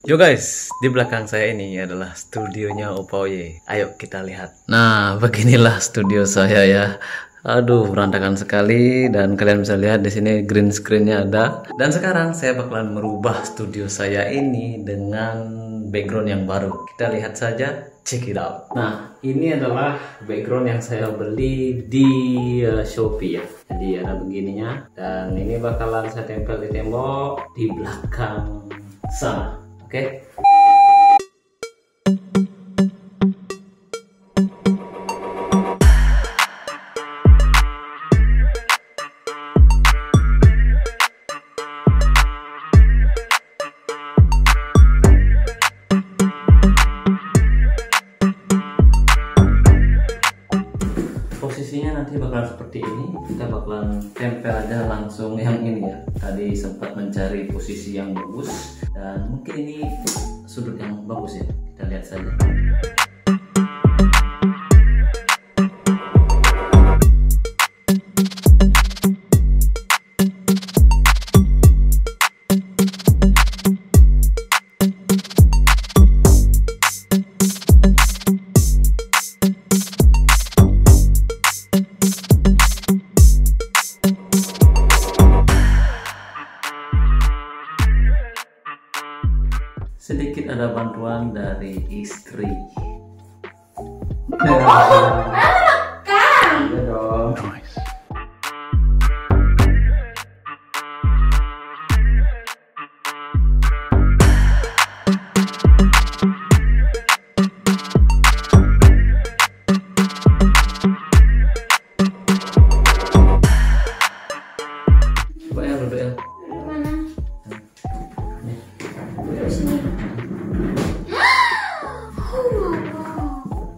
Yo guys, di belakang saya ini adalah studionya Opoye. Ayo kita lihat. Nah, beginilah studio saya ya. Aduh, berantakan sekali dan kalian bisa lihat di sini green screen-nya ada. Dan sekarang saya bakalan merubah studio saya ini dengan background yang baru. Kita lihat saja, check it out. Nah, ini adalah background yang saya beli di Shopee ya. Jadi ada begininya dan ini bakalan saya tempel di tembok di belakang sana. Oke. Posisinya nanti bakalan seperti ini. Kita bakalan tempel aja langsung yang ini ya. Tadi sempat mencari posisi yang bagus dan mungkin ini sudut yang bagus ya. Kita lihat saja. Sedikit ada bantuan dari istri. Kang. Iya dong. Coba ya duduk ya. Mana? Duduk sini.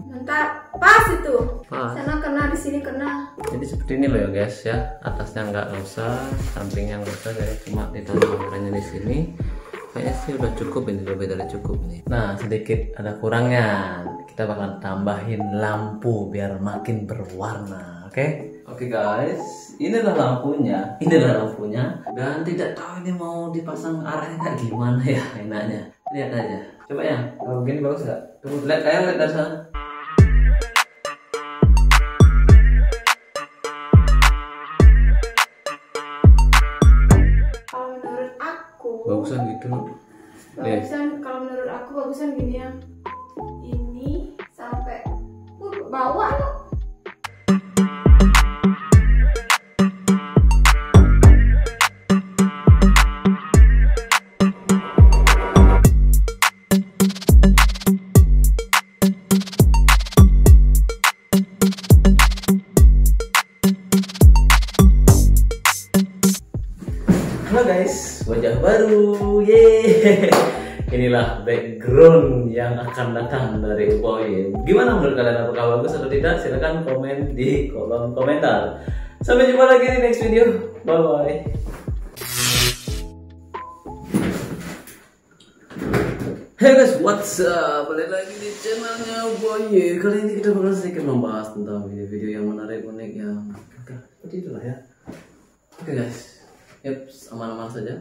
Mantap, pas itu. Pas. Sana kena, di sini kena. Jadi seperti ini loh ya guys ya. Atasnya nggak usah, sampingnya nggak usah, jadi cuma ditaruh kameranya di sini. Kayaknya sih udah cukup ini, lebih dari cukup nih. Nah, sedikit ada kurangnya. Kita bakalan tambahin lampu biar makin berwarna. Oke? Oke guys, ini adalah lampunya. Ini adalah lampunya. Dan tidak tahu ini mau dipasang arahnya kayak gimana ya enaknya. Lihat aja. Coba ya. Kalau begini bagus nggak? Tunggu, lihat kayak lihat dari sana. Kalau menurut aku, Bagusan gitu. kalau menurut aku bagusan gini yang ini sampai bawah loh. Halo guys, wajah baru, yeay. Inilah background yang akan datang dari Opoye. Gimana menurut kalian, apakah bagus atau tidak? Silahkan komen di kolom komentar. Sampai jumpa lagi di next video, bye bye. Hey guys, what's up? Balik lagi di channelnya Opoye. Kali ini kita bakal sedikit membahas tentang video-video yang menarik, unik, yang seperti itulah ya. Oke guys. Yep, aman-aman saja.